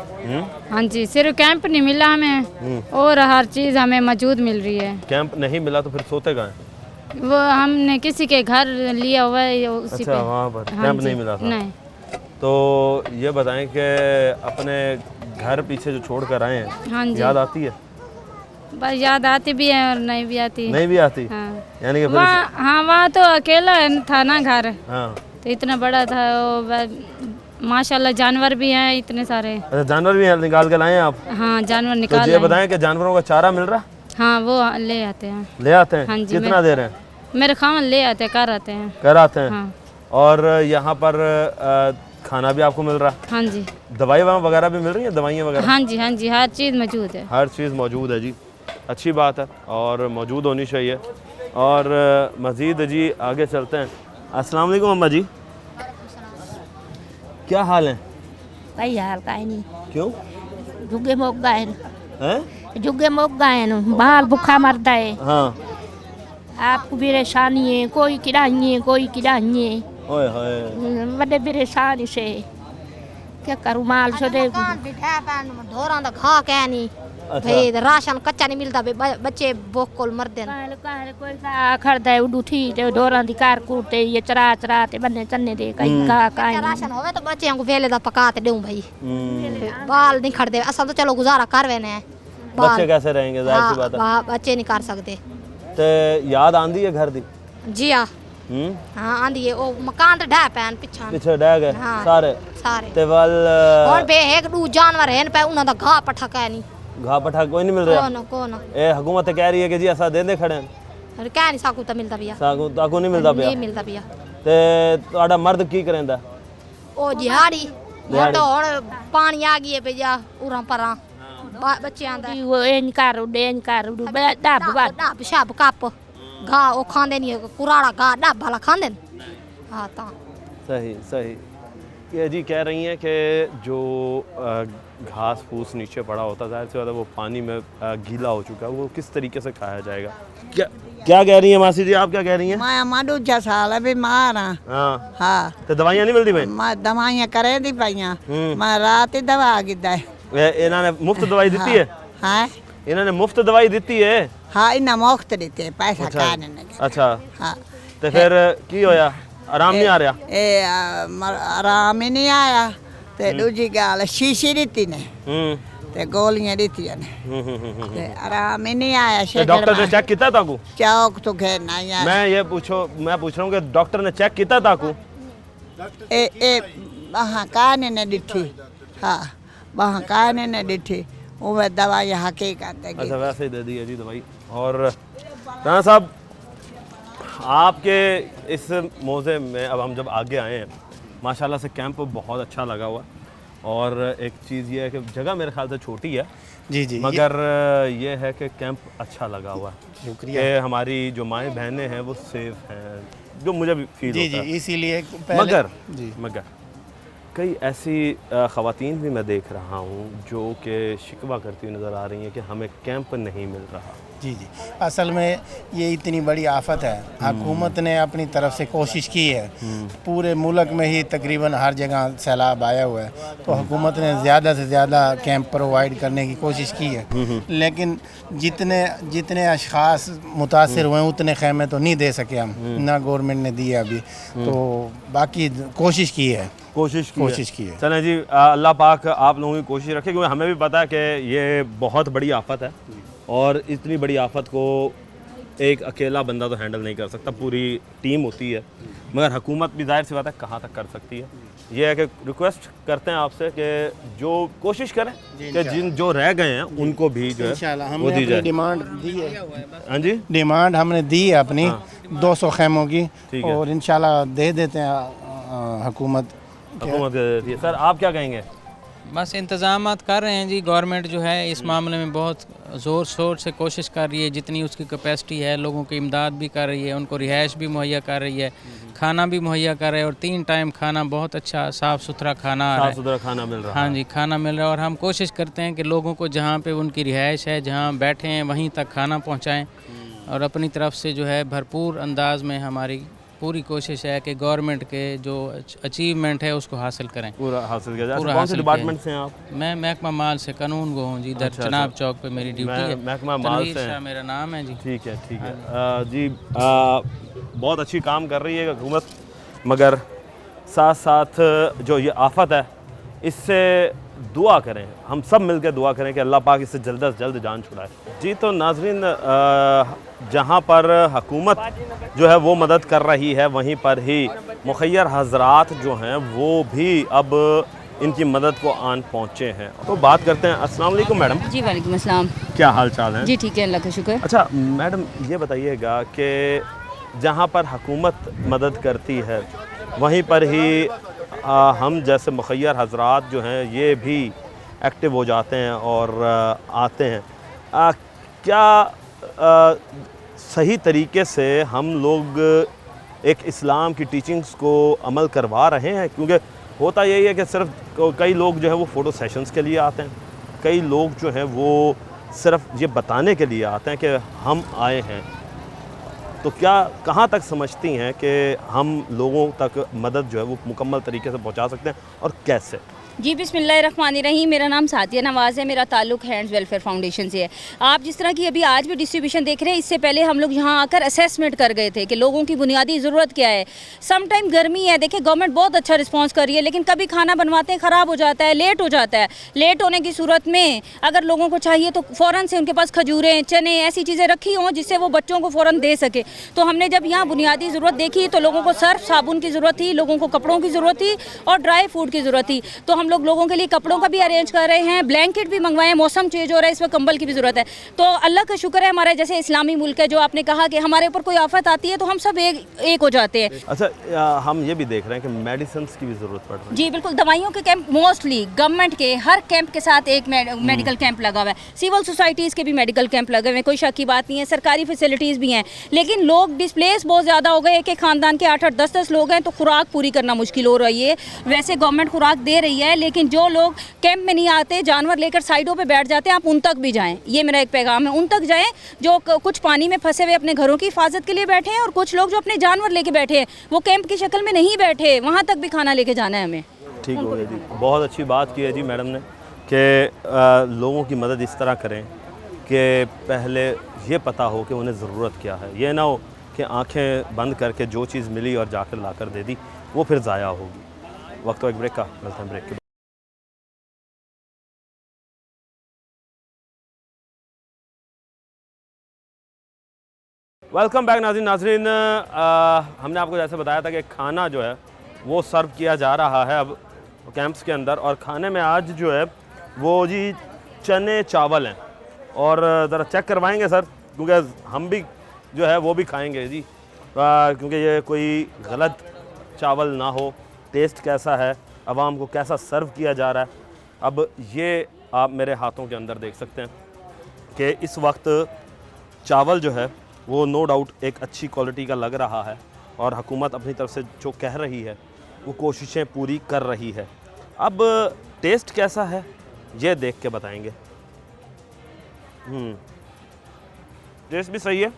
हाँ जी, सिर्फ कैंप नहीं मिला हमें और हर चीज़ हमें मौजूद मिल रही है। कैंप नहीं मिला तो फिर सोते कहाँ हैं? वो हमने किसी के घर लिया हुआ है उसी अच्छा पे। वहाँ पर हाँ कैंप जी, नहीं मिला था? नहीं। तो ये बताएं कि अपने घर पीछे जो छोड़ कर आए हैं, हाँ जी। याद आती है? बस याद आती भी है और नहीं भी आती। नहीं भी आती? हाँ। यानी कि फिर वहाँ, हाँ वहाँ तो अकेला था ना घर, हाँ। तो इतना बड़ा था माशाल्लाह, जानवर भी हैं इतने सारे। अच्छा जानवर भी हैं, निकाल के लाए हैं आप? हाँ जानवर तो निकाल ये लाए। बताएं कि जानवरों का चारा मिल रहा? हाँ वो ले आते हैं। ले आते हैं? हाँ जी, कितना दे रहे हैं? मेरे खावन ले आते हैं, कर आते हैं। कर आते हैं? हाँ। और यहाँ पर खाना भी आपको मिल रहा? हाँ जी। दवाई वगैरह भी मिल रही है? दवाइयाँ वगैरह? हाँ जी हाँ जी, हर चीज़ मौजूद है। हर चीज़ मौजूद है जी, अच्छी बात है और मौजूद होनी चाहिए। और मज़ीद जी आगे चलते हैं। अस्सलाम वालेकुम अम्मा जी, क्या हाल है? कई हाल का नहीं, क्यों? जुगे मोक गए हैं? जुगे मोक गए बाल भूखा मरता है। हाँ। आपको परेशानी है, कोई किरानी है कोई किरानी है। ओए होए, बड़े परेशानी से क्या करूँ, माल से दे ढोरां दा खा के नहीं अच्छा। भाई राशन कच्चा नहीं मिलता बे बच्चे भूख कोल मरदे न। कोई का खड़दा है उडू थी ते डोरां दी कार कूटे ये चरा ते बन्ने चन्ने दे कई का राशन होवे तो बच्चे को वेले दा पका ते दूं भाई। बाल नहीं खड़दे, असल तो चलो गुजारा कर वेने। बच्चे कैसे रहेंगे, जाहिर सी बात है। बच्चे नहीं कर सकते। ते याद आंदी है घर दी? जी हाँ। हाँ आंदी है, ओ मकान ते ढह पैन पिछा पिछे डह गए हाँ, सारे सारे ते वल और बे एक दू जानवर हैं पे उन्हां दा घा पठा के नहीं। घा पठा कोई नहीं मिल रहा? कौन ए हुकूमत कह रही है कि जी असा देंदे खड़े हैं, अरे क्या नहीं साकू तो मिलता पिया। साकू ताकू नहीं मिलता पिया? नहीं मिलता पिया। ते ਤੁਹਾਡਾ मर्द की करेंदा? ओ दिहाड़ी वो तो हुण पानी आ गई है पे जा उरा परा बच्चे आंदा वो एन कर उडू डब डब शब कप घा ओ खांदे नहीं, कुराड़ा घा डब वाला खांदे न। हाँ ता सही सही। ये जी कह रही हैं कि जो घास फूस नीचे पड़ा होता है, जाहिर सी बात है वो पानी में गीला हो चुका है, वो किस तरीके से खाया जाएगा? क्या क्या कह रही हैं मासी जी, आप क्या कह रही हैं? मैं दूजा साल है बीमार हाँ। हाँ हाँ तो दवाइयाँ नहीं मिलती भाई? मैं दवाइयाँ करे दी पाइया, मैं रात ही दवा आ गया। इन्होंने मुफ्त दवाई दी है? हाँ इन्होंने मुफ्त दवाई दी है? हाँ इन्हें मुफ्त देते हैं, पैसा का नहीं। अच्छा हाँ तो फिर की होया, आराम नहीं आ रहा? आराम ही नहीं आया। ते दूजी गल शीशी दी ने ते गोलियां दी ने, आराम ही नहीं आया। तो डॉक्टर ने चेक किया ताकू? चौक तो घेर नहीं आया। मैं पूछ रहा हूँ कि डॉक्टर ने चेक किया ताकू? ए वहाँ काने ने दिठी। हाँ वहाँ काने ने दिठी, वो दवाई हकीकत है। अच्छा वैसे ही दे दी है जी दवाई। और राणा साहब आपके इस मौजे में अब हम जब आगे आए हैं, माशाल्लाह से कैंप बहुत अच्छा लगा हुआ। और एक चीज़ ये है कि जगह मेरे ख्याल से छोटी है जी जी, मगर ये है कि कैंप अच्छा लगा हुआ है। शुक्रिया। कि हमारी जो माएँ बहनें हैं वो सेफ हैं, जो मुझे भी फील जी होता जी, है। इसीलिए मगर कई ऐसी ख़वातीन भी मैं देख रहा हूँ जो कि शिकवा करती हुई नज़र आ रही हैं कि हमें कैंप नहीं मिल रहा। जी जी, असल में ये इतनी बड़ी आफत है, हुकूमत ने अपनी तरफ से कोशिश की है। पूरे मुल्क में ही तकरीबन हर जगह सैलाब आया हुआ है, तो हुकूमत ने ज़्यादा से ज़्यादा कैंप प्रोवाइड करने की कोशिश की है, लेकिन जितने अशख़ास मुतासिर हुए उतने खैमे तो नहीं दे सके हम, ना गवर्नमेंट ने दिए अभी, तो बाकी कोशिश की है। कोशिश की है। चलें जी, अल्लाह पाक आप लोगों की कोशिश रखे, क्योंकि हमें भी पता है कि ये बहुत बड़ी आफत है और इतनी बड़ी आफत को एक अकेला बंदा तो हैंडल नहीं कर सकता, पूरी टीम होती है, मगर हुकूमत भी जाहिर सी बात है कहाँ तक कर सकती है। ये है कि रिक्वेस्ट करते हैं आपसे कि जो कोशिश करें कि जिन जो रह गए हैं उनको भी जो है इंशाल्लाह वो दी जाए। डिमांड दी है। हाँ जी, डिमांड हमने दी है अपनी 200 खैमों की, ठीक है। और इंशाल्लाह दे देते हैं हुकूमत। सर आप क्या कहेंगे? बस इंतज़ामात कर रहे हैं जी। गवर्नमेंट जो है इस मामले में बहुत ज़ोर शोर से कोशिश कर रही है, जितनी उसकी कैपेसिटी है लोगों की इमदाद भी कर रही है, उनको रिहाइश भी मुहैया कर रही है, खाना भी मुहैया कर रही है, और 3 टाइम खाना बहुत अच्छा साफ़ सुथरा खाना आ रहा है। साफ सुथरा खाना मिल रहा है। हाँ जी, खाना मिल रहा है, और हम कोशिश करते हैं कि लोगों को जहाँ पे उनकी रिहाइश है, जहाँ बैठे हैं वहीं तक खाना पहुँचाएँ, और अपनी तरफ से जो है भरपूर अंदाज में हमारी पूरी कोशिश है कि गवर्नमेंट के जो अचीवमेंट है उसको हासिल करें, पूरा हासिल किया जाए। पूरा कौन से हासिल डिपार्टमेंट किया। से हैं आप? मैं महकमा माल से कानून गो हूँ जी, इधर अच्छा, चनाब अच्छा। चौक पे मेरी ड्यूटी है। महकमा माल से हैं। मेरा नाम है जी। ठीक है, ठीक है। जी बहुत अच्छी काम कर रही है हुकूमत, मगर साथ साथ जो ये आफत है इससे दुआ करें, हम सब मिलकर दुआ करें कि अल्लाह पाक इससे जल्द से जल्द जान छुड़ाए। जी तो नाज़रीन, जहाँ पर हुकूमत जो है वो मदद कर रही है, वहीं पर ही मुखय्यर हजरात जो हैं वो भी अब इनकी मदद को आन पहुँचे हैं। तो बात करते हैं। अस्सलाम वालेकुम मैडम। जी वालेकुम अस्सलाम। क्या हाल चाल है? जी ठीक है, अल्लाह का शुक्र। अच्छा मैडम, ये बताइएगा कि जहाँ पर हुकूमत मदद करती है वहीं पर ही हम जैसे मुखय्यर हजरात जो हैं ये भी एक्टिव हो जाते हैं और आते हैं। क्या सही तरीके से हम लोग एक इस्लाम की टीचिंग्स को अमल करवा रहे हैं? क्योंकि होता यही है कि सिर्फ कई लोग जो है वो फ़ोटो सेशंस के लिए आते हैं, कई लोग जो हैं वो सिर्फ ये बताने के लिए आते हैं कि हम आए हैं। तो क्या कहाँ तक समझती हैं कि हम लोगों तक मदद जो है वो मुकम्मल तरीके से पहुँचा सकते हैं और कैसे? जी बिस्मिल्लाहिर्रहमानिर्रहीम। मेरा नाम सातिया नवाज़ है, मेरा ताल्लुक़ हैंड्स वेलफेयर फाउंडेशन से है। आप जिस तरह की अभी आज भी डिस्ट्रीब्यूशन देख रहे हैं, इससे पहले हम लोग यहाँ आकर असेसमेंट कर गए थे कि लोगों की बुनियादी ज़रूरत क्या है। सम टाइम गर्मी है, देखिए गवर्नमेंट बहुत अच्छा रिस्पांस कर रही है, लेकिन कभी खाना बनवाते हैं ख़राब हो जाता है, लेट हो जाता है। लेट होने की सूरत में अगर लोगों को चाहिए तो फ़ौरन से उनके पास खजूरें, चने, ऐसी चीज़ें रखी हों जिससे वो बच्चों को फ़ौरन दे सके। तो हमने जब यहाँ बुनियादी ज़रूरत देखी तो लोगों को सर्फ साबुन की ज़रूरत थी, लोगों को कपड़ों की ज़रूरत थी और ड्राई फूड की ज़रूरत थी। तो हम लोगों के लिए कपड़ों का भी अरेंज कर रहे हैं, ब्लैंकेट भी मंगवाए, मौसम चेंज हो रहा है, इसमें कंबल की भी ज़रूरत है। तो अल्लाह का शुक्र है, हमारे जैसे इस्लामी मुल्क है, जो आपने कहा कि हमारे ऊपर कोई आफत आती है तो हम सब एक हो जाते हैं। अच्छा, हम ये भी देख रहे हैं कि मेडिसिन की भी ज़रूरत पड़ रही है। जी बिल्कुल, दवाइयों के कैंप मोस्टली गवर्नमेंट के हर कैंप के साथ एक मेडिकल कैंप लगा हुआ है। सिविल सोसाइटीज़ के भी मेडिकल कैंप लगे हुए हैं, कोई शक की बात नहीं है। सरकारी फैसिलिटीज़ भी हैं, लेकिन लोग डिस्प्लेस बहुत ज़्यादा हो गए। एक ख़ानदान के 8-8, 10-10 लोग हैं तो खुराक पूरी करना मुश्किल हो रही है। वैसे गवर्नमेंट खुराक दे रही है, लेकिन जो लोग कैंप में नहीं आते, जानवर लेकर साइडों पे बैठ जाते हैं, आप उन तक भी जाएं। ये मेरा एक पैगाम है, उन तक जाएं जो कुछ पानी में फंसे हुए अपने घरों की हिफाजत के लिए बैठे हैं, और कुछ लोग जो अपने जानवर लेके बैठे हैं, वो कैंप की शक्ल में नहीं बैठे, वहाँ तक भी खाना लेके जाना है हमें। ठीक हो गया जी, बहुत अच्छी बात की है जी मैडम ने कि लोगों की मदद इस तरह करें कि पहले ये पता हो कि उन्हें ज़रूरत क्या है। ये ना हो कि आंखें बंद करके जो चीज़ मिली और जाकर लाकर दे दी, वो फिर ज़ाया होगी। वक्त एक ब्रेक का, मिलते हैं ब्रेक के। वेलकम बैक नाज़रीन। हमने आपको जैसे बताया था कि खाना जो है वो सर्व किया जा रहा है अब कैंप्स के अंदर, और खाने में आज जो है वो जी चने चावल हैं। और ज़रा चेक करवाएंगे सर, क्योंकि हम भी जो है वो भी खाएंगे जी, क्योंकि ये कोई गलत चावल ना हो। टेस्ट कैसा है, आवाम को कैसा सर्व किया जा रहा है, अब ये आप मेरे हाथों के अंदर देख सकते हैं कि इस वक्त चावल जो है वो नो डाउट एक अच्छी क्वालिटी का लग रहा है, और हुकूमत अपनी तरफ से जो कह रही है वो कोशिशें पूरी कर रही है। अब टेस्ट कैसा है ये देख के बताएंगे। टेस्ट भी सही है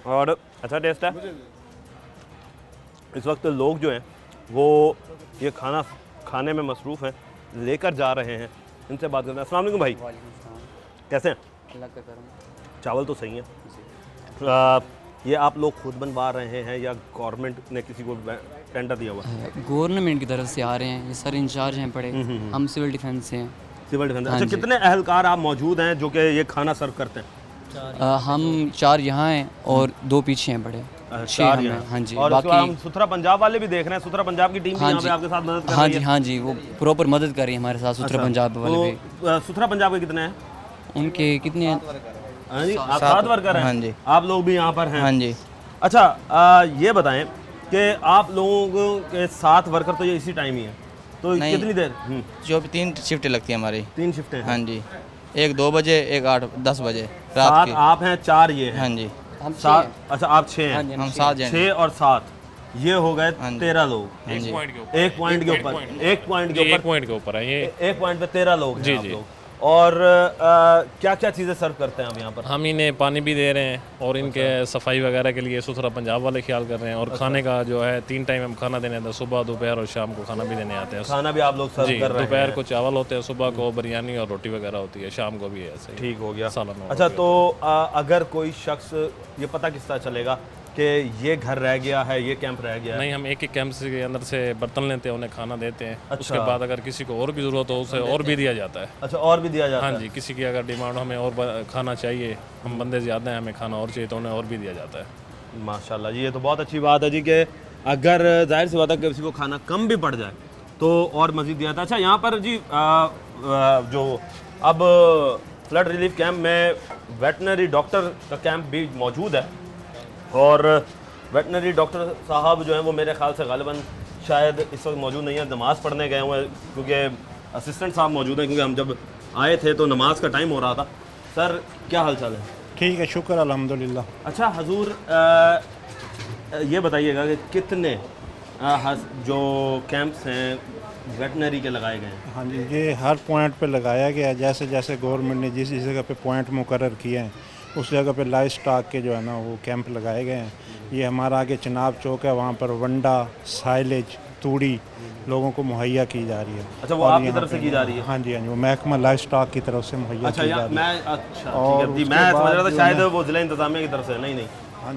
और अच्छा टेस्ट है। इस वक्त लोग जो हैं वो ये खाना खाने में मसरूफ़ हैं, लेकर जा रहे हैं। इनसे बात करते हैं। अस्सलाम वालेकुम भाई, कैसे हैं? अल्लाह का करम। चावल तो सही है। ये आप लोग खुद बनवा रहे हैं या गवर्नमेंट ने किसी को टेंडर दिया हुआ है? गवर्नमेंट की तरफ से आ रहे हैं, ये सर इंचार्ज हैं पड़े, हम सिविल डिफेंस से हैं। Civil defence. हाँ अच्छा, जी। कितने अहलकार आप मौजूद हैं जो कि ये खाना सर्व करते हैं? हम 4 यहाँ हैं और 2 पीछे हैं बड़े, 6 चार हम यहाँ। हैं। हाँ जी, और उसके बाद हम बाकी सुथरा पंजाब वाले भी देख रहे हैं, सुथरा पंजाब की टीम भी हाँ यहाँ पे जी, आपके साथ मदद कर हाँ रही जी, है। हाँ जी, वो प्रॉपर मदद कर रही है हमारे साथ, सुथरा पंजाब वाले भी। तो सुथरा पंजाब के कितने हैं? उनके कितने हैं? हाँ जी, आप 7 वर्कर हैं। हाँ जी। आप लोग भी यहाँ पर हैं। हाँ जी। अच्छा, ये बताएं कि आप लोगों के 7 वर्कर तो ये इसी टाइम ही है, तो नहीं। कितनी देर? जो 3 शिफ्टें लगती है हमारी। 3 शिफ्टें हैं। हाँ जी, एक 2 बजे, एक 8-10 बजे रात 7 की। आप हैं, 4 ये हैं। हाँ जी, हम 7। अच्छा, आप 6 हैं। हम 7 जन। 6 और 7 ये हो गए 13 लोग। हाँ जी, एक पॉइंट के ऊपर, एक पॉइंट के ऊपर है ये। एक पॉइंट पे 13 लोग हैं आप लोग। और क्या क्या चीज़ें सर्व करते हैं हम यहाँ पर? हम इन्हें पानी भी दे रहे हैं और इनके सफाई वगैरह के लिए सुथरा पंजाब वाले ख्याल कर रहे हैं। और खाने का जो है 3 टाइम हम खाना देने आते हैं, सुबह, दोपहर और शाम को खाना भी देने आते हैं। खाना भी आप लोग सर्व जी, कर रहे हैं? दोपहर को चावल होते हैं, सुबह को बिरयानी और रोटी वगैरह होती है, शाम को भी ऐसे ही। ठीक हो गया। सालन और अच्छा, रोटी तो अगर कोई शख्स, ये पता किस तरह चलेगा कि ये घर रह गया है, ये कैंप रह गया है? नहीं, हम एक कैंप के अंदर से बर्तन लेते हैं, उन्हें खाना देते हैं। अच्छा। उसके बाद अगर किसी को और भी ज़रूरत हो उसे और भी दिया जाता है। अच्छा, और भी दिया जाता है? हाँ जी, किसी की अगर डिमांड हमें और खाना चाहिए, हम बंदे ज़्यादा हैं, हमें खाना और चाहिए तो उन्हें और भी दिया जाता है। माशाल्लाह जी, ये तो बहुत अच्छी बात है जी कि अगर जाहिर सी बात है कि किसी को खाना कम भी पड़ जाए तो और मज़ीद दिया था। अच्छा, यहाँ पर जी जो अब फ्लड रिलीफ कैंप में वेटनरी डॉक्टर का कैंप भी मौजूद है और वेटनरी डॉक्टर साहब जो हैं वो मेरे ख्याल से गालिबन शायद इस वक्त मौजूद नहीं है, नमाज़ पढ़ने गए हुए हैं, क्योंकि असिस्टेंट साहब मौजूद हैं, क्योंकि हम जब आए थे तो नमाज का टाइम हो रहा था। सर, क्या हाल चाल है? ठीक है, शुक्र अल्हम्दुलिल्लाह। अच्छा हजूर, ये बताइएगा कि कितने जो कैंप्स हैं वेटनरी के लगाए गए हैं? हाँ जी, ये हर पॉइंट पे लगाया गया है। जैसे जैसे गवर्नमेंट ने जिस जगह पे पॉइंट मुकर्रर किए हैं उस जगह पे लाइफ स्टॉक के जो है ना वो कैंप लगाए गए हैं। ये हमारा आगे चनाब चौक है, वहाँ पर वंडा, साइलेज, तूड़ी लोगों को मुहैया की जा रही है। अच्छा, वो आपकी तरफ से की जा रही है? हाँ जी, हाँ जी, वो महकमा लाइफ स्टॉक की तरफ से मुहैया की जा रही है। अच्छा, और मैं समझ रहा था शायद वो जिला इंतजामिया की तरफ से। नहीं,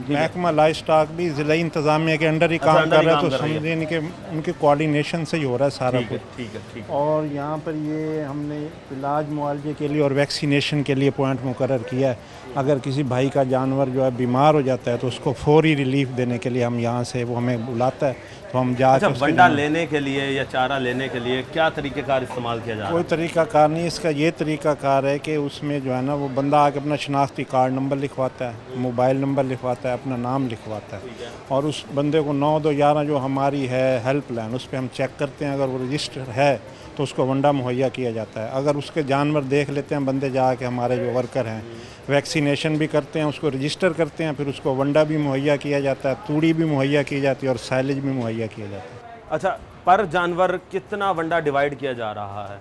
महकमा लाइफ स्टॉक भी ज़िला इंतज़ामिया के अंडर ही काम कर रहा है, तो समझे नहीं कि उनके कोऑर्डिनेशन से ही हो रहा है सारा कुछ। ठीक है। और यहाँ पर ये हमने इलाज मुआवजे के लिए और वैक्सीनेशन के लिए पॉइंट मुकर्रर किया है। अगर किसी भाई का जानवर जो है बीमार हो जाता है तो उसको फौरी रिलीफ देने के लिए हम यहाँ से, वो हमें बुलाता है तो हम जाकर अच्छा, वंडा लेने के लिए या चारा लेने के लिए क्या तरीक़ेकार इस्तेमाल किया जा रहा है? कोई तरीक़ाकार नहीं, इसका ये तरीक़ाकार है कि उसमें जो है ना वो बंदा आके अपना शनाख्ती कार्ड नंबर लिखवाता है, मोबाइल नंबर लिखवाता है, अपना नाम लिखवाता है और उस बंदे को 9211 जो हमारी है हेल्पलाइन, उस पर हम चेक करते हैं। अगर वो रजिस्टर है तो उसको वंडा मुहैया किया जाता है। अगर उसके जानवर देख लेते हैं बंदे जाके, हमारे जो वर्कर हैं, वैक्सीनेशन भी करते हैं, उसको रजिस्टर करते हैं, फिर उसको वंडा भी मुहैया किया जाता है, तूड़ी भी मुहैया की जाती है और साइलेज भी मुहैया किया जाता है। अच्छा, पर जानवर कितना वंडा डिवाइड किया जा रहा है?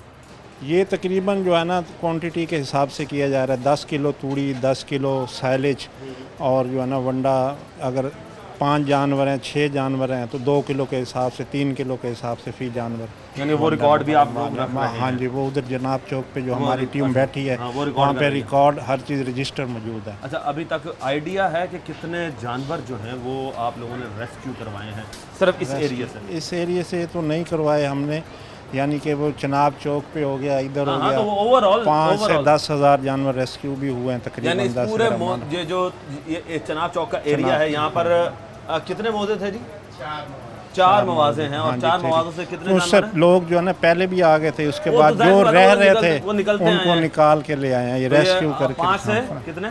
ये तकरीबन जो है ना क्वांटिटी के हिसाब से किया जा रहा है। 10 किलो तूड़ी, 10 किलो साइलेज और जो है ना वंडा, अगर 5 जानवर हैं, 6 जानवर हैं तो 2 किलो के हिसाब से, 3 किलो के हिसाब से फी जानवर। यानी वो रिकॉर्ड भी आप लोग रख रहे हैं? हाँ जी, वो उधर जनाब चौक पे जो हमारी टीम बैठी है वहाँ पे रिकॉर्ड, हर चीज़ रजिस्टर मौजूद है। अच्छा, अभी तक आइडिया है कि कितने जानवर जो हैं वो आप लोगों ने रेस्क्यू करवाए हैं सिर्फ इस एरिया से? इस एरिया से तो नहीं करवाए हमने, यानी कि वो चनाब चौक पे हो गया, इधर हो गया, तो ओवरऑल 5 से 10 हज़ार जानवर रेस्क्यू भी हुए हैं तकरीबन। यानी पूरे ये चनाब चौक का एरिया है, यहाँ पर कितने मौजे थे जी? 4 मवाजे हैं। और 4 मवाजों से कितने उससे लोग जो है ना पहले भी आ गए थे, उसके बाद जो रह रहे थे उनको निकाल के ले आए हैं, ये रेस्क्यू करके। 5 से कितने?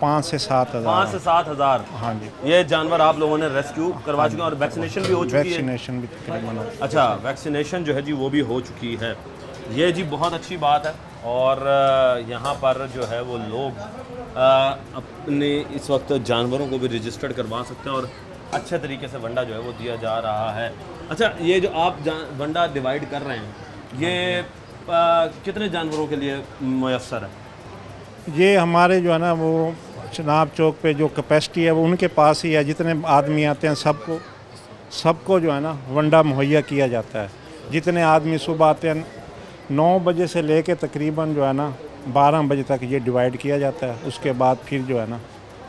5 से 7 हज़ार। 5 से 7 हज़ार। हाँ जी, ये जानवर आप लोगों ने रेस्क्यू करवा चुके हैं और वैक्सीनेशन भी हो चुकी है? वैक्सीनेशन भी तकरीबन। अच्छा, वैक्सीनेशन जो है जी वो भी हो चुकी है। ये जी बहुत अच्छी बात है। और यहाँ पर जो है वो लोग अपने इस वक्त जानवरों को भी रजिस्टर्ड करवा सकते हैं और अच्छे तरीके से वंडा जो है वो दिया जा रहा है। अच्छा, ये जो आप वंडा डिवाइड कर रहे हैं, ये कितने जानवरों के लिए मुयस्सर है? ये हमारे जो है ना वो चनाब चौक पे जो कैपेसिटी है वो उनके पास ही है। जितने आदमी आते हैं सबको जो है ना वंडा मुहैया किया जाता है। जितने आदमी सुबह आते हैं 9 बजे से लेके तकरीबन जो है ना 12 बजे तक ये डिवाइड किया जाता है। उसके बाद फिर जो है ना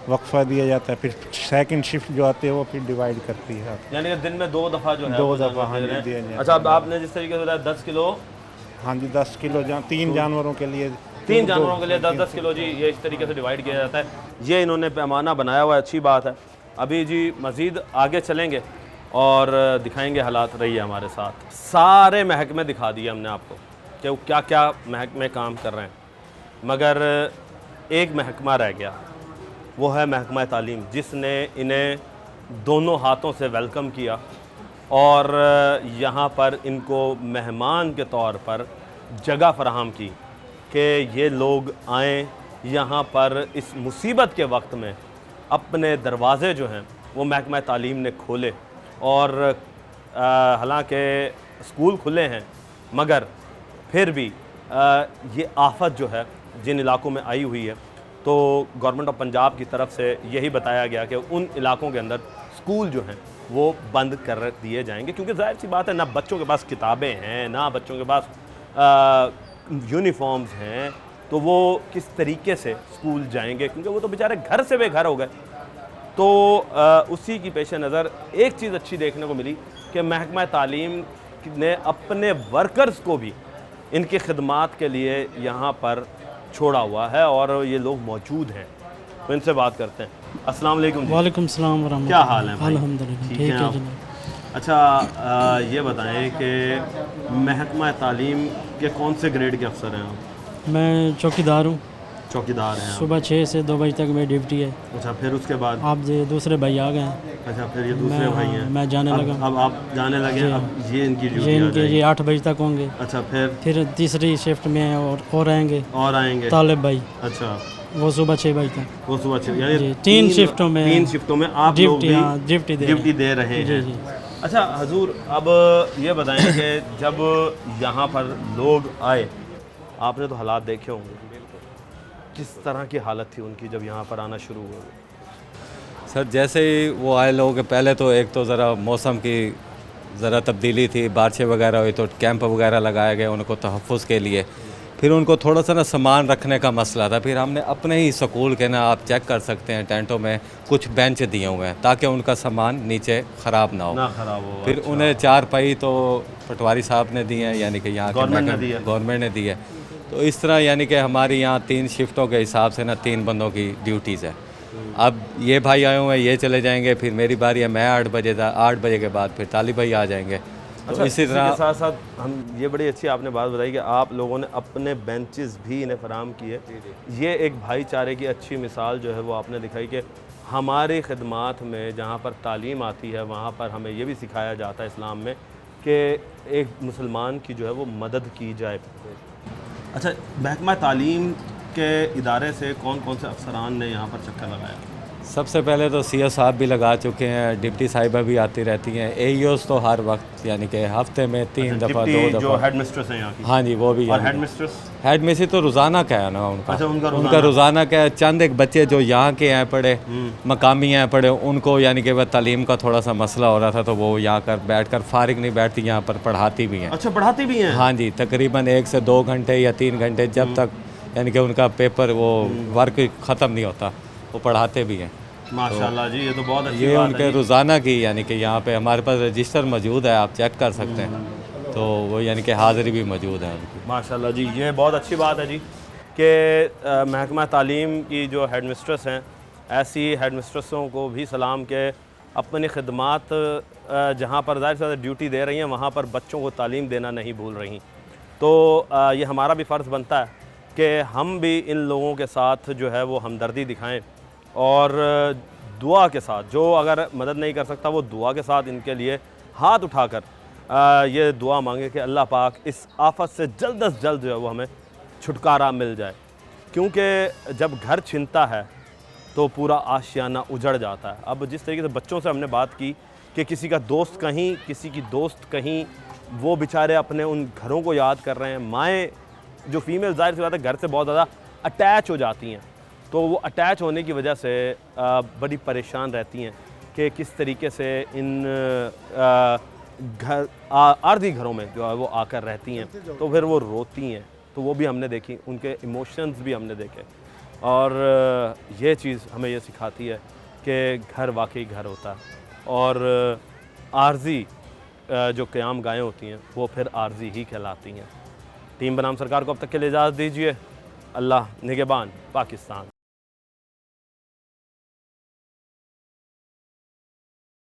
वक्फा दिया जाता है, फिर सेकंड शिफ्ट जो आती है वो फिर डिवाइड करती है। यानी कि दिन में 2 दफ़ा जो है 2 दफ़ा हाँ दिया जाता है। अच्छा, अब आपने जिस तरीके से बताया 10 किलो। हाँ जी, 10 किलो 3 जानवरों के लिए 3 जानवरों के लिए 10-10 किलो जी, ये इस तरीके से डिवाइड किया जाता है। ये इन्होंने पैमाना बनाया हुआ है, अच्छी बात है। अभी जी मज़ीद आगे चलेंगे और दिखाएंगे हालात। रही है हमारे साथ। सारे महकमे दिखा दिए हमने आपको कि वो क्या क्या महकमे काम कर रहे हैं, मगर एक महकमा रह गया, वो है महकमा तालीम, जिसने इन्हें दोनों हाथों से वेलकम किया और यहाँ पर इनको मेहमान के तौर पर जगह फराहम की कि ये लोग आएँ यहाँ पर इस मुसीबत के वक्त में। अपने दरवाज़े जो हैं वो महकमा तालीम ने खोले और हालांकि स्कूल खुले हैं, मगर फिर भी ये आफत जो है जिन इलाकों में आई हुई है, तो गवर्नमेंट ऑफ पंजाब की तरफ से यही बताया गया कि उन इलाकों के अंदर स्कूल जो हैं वो बंद कर दिए जाएंगे, क्योंकि जाहिर सी बात है ना बच्चों के पास किताबें हैं, ना बच्चों के पास यूनिफॉर्म्स हैं, तो वो किस तरीके से स्कूल जाएंगे, क्योंकि वो तो बेचारे घर से बेघर हो गए। तो उसी की पेश नज़र एक चीज़ अच्छी देखने को मिली कि महकमा तालीम ने अपने वर्कर्स को भी इनकी खिदमात के लिए यहाँ पर छोड़ा हुआ है और ये लोग मौजूद हैं। तो इनसे बात करते हैं। अस्सलाम वालेकुम। वालेकुम सलाम व रहमतुल्लाह। क्या हाल है भाई? अल्हम्दुलिल्लाह ठीक ठीक है है आप? जनाब। अच्छा, ये बताएं कि महकमा तालीम के कौन से ग्रेड के अफसर हैं आप? मैं चौकीदार हूँ। चौकीदार हैं आप? सुबह 6 से 2 बजे तक मेरी ड्यूटी है। अच्छा, फिर उसके बाद आप ये दूसरे भाई आ गए हैं। अच्छा, फिर ये दूसरे भाई हैं। मैं जाने लगा। अब आप जाने लगे, अब ये इनकी ड्यूटी ये आ इनके जाएगी। ये 8 बजे तक होंगे। अच्छा, फिर तीसरी शिफ्ट में और आएंगे तालिब भाई। अच्छा, वो सुबह 6 बजे तक। वो सुबह 6 यानी 3 शिफ्टों में आप लोग भी ड्यूटी दे रहे हैं। जी। अच्छा हजूर, अब ये बताएं कि जब यहाँ पर लोग आए, आपने तो हालात देखे होंगे, किस तरह की हालत थी उनकी जब यहाँ पर आना शुरू हुआ? सर जैसे ही वो आए लोग, पहले तो एक तो ज़रा मौसम की ज़रा तब्दीली थी, बारिशें वगैरह हुई तो कैंप वगैरह लगाए गए उनको तहफ़्फ़ुज़ के लिए। फिर उनको थोड़ा सा ना सामान रखने का मसला था। फिर हमने अपने ही स्कूल के ना, आप चेक कर सकते हैं, टेंटों में कुछ बेंच दिए हुए हैं ताकि उनका सामान नीचे ख़राब ना हो। फिर अच्छा। उन्हें 4 पाई तो पटवारी साहब ने दिए हैं, यानी कि यहाँ गवर्नमेंट ने दी है। तो इस तरह यानी कि हमारी यहाँ 3 शिफ्टों के हिसाब से ना 3 बंदों की ड्यूटीज़ है। अब ये भाई आए हुए हैं, ये चले जाएंगे, फिर मेरी बारी है, मैं 8 बजे के बाद फिर तालिब भाई आ जाएंगे। अच्छा, तो इसी तरह के साथ साथ हम ये बड़ी अच्छी आपने बात बताई कि आप लोगों ने अपने बेंचेस भी इन्हें फराहम किए। ये एक भाईचारे की अच्छी मिसाल जो है वो आपने दिखाई कि हमारी खिदमात में जहाँ पर तालीम आती है वहाँ पर हमें ये भी सिखाया जाता है इस्लाम में कि एक मुसलमान की जो है वो मदद की जाए। अच्छा, महकमा तालीम के इदारे से कौन कौन से अफसरान ने यहाँ पर चक्कर लगाया? सबसे पहले तो सीओ साहब भी लगा चुके हैं, डिप्टी साहिबा भी आती रहती हैं, एईओस तो हर वक्त यानी कि हफ्ते में 3 दफ़ा 2 दफ़ा। जो हेड मिस्ट्रेस हैं यहाँ की? हाँ जी, वो भी। और हेड मिस्ट्रेस? हेड मिस्ट्रेस तो रोज़ाना का है ना उनका। अच्छा, उनका रोज़ाना का है। चंद एक बच्चे जो यहाँ के हैं पढ़े, मकामी हैं पढ़े, उनको यानी कि वह तालीम का थोड़ा सा मसला हो रहा था, तो वो यहाँ कर बैठ कर फारिग नहीं बैठती, यहाँ पर पढ़ाती भी हैं। अच्छा, पढ़ाती भी हैं? हाँ जी, तकरीबन 1 से 2 घंटे या 3 घंटे, जब तक यानी कि उनका पेपर वो वर्क ख़त्म नहीं होता, वो पढ़ाते भी हैं। माशाल्लाह जी, ये तो बहुत अच्छी ये बात उनके है। रोज़ाना की यानी कि यहाँ पे हमारे पास रजिस्टर मौजूद है, आप चेक कर सकते हैं, तो वो यानी कि हाज़िरी भी मौजूद है उनकी। माशाल्लाह जी, ये बहुत अच्छी बात है जी कि महकमा तालीम की जो हेड मिस्ट्रेस हैं, ऐसी हेड मिस्ट्रेसों को भी सलाम के अपनी खिदमात जहाँ पर ज़ाहिर सी ड्यूटी दे रही हैं वहाँ पर बच्चों को तालीम देना नहीं भूल रही। तो ये हमारा भी फ़र्ज़ बनता है कि हम भी इन लोगों के साथ जो है वो हमदर्दी दिखाएं और दुआ के साथ, जो अगर मदद नहीं कर सकता वो दुआ के साथ इनके लिए हाथ उठाकर ये दुआ मांगे कि अल्लाह पाक इस आफत से जल्द अज जल्द जो है वो हमें छुटकारा मिल जाए। क्योंकि जब घर छिनता है तो पूरा आशियाना उजड़ जाता है। अब जिस तरीके से बच्चों से हमने बात की कि किसी का दोस्त कहीं, किसी की दोस्त कहीं, वो बेचारे अपने उन घरों को याद कर रहे हैं। माएँ जो फीमेल ज़ाहिर सी बात है घर से बहुत ज़्यादा अटैच हो जाती हैं, तो वो अटैच होने की वजह से बड़ी परेशान रहती हैं कि किस तरीके से इन घर आर्जी घरों में जो है वो आकर रहती हैं, तो फिर वो रोती हैं। तो वो भी हमने देखी, उनके इमोशंस भी हमने देखे, और ये चीज़ हमें ये सिखाती है कि घर वाकई घर होता है और आर्जी जो क़याम गायें होती हैं वो फिर आर्जी ही कहलाती हैं। टीम बनाम सरकार को अब तक के लिए इजाज़त दीजिए। अल्लाह निगहबान पाकिस्तान।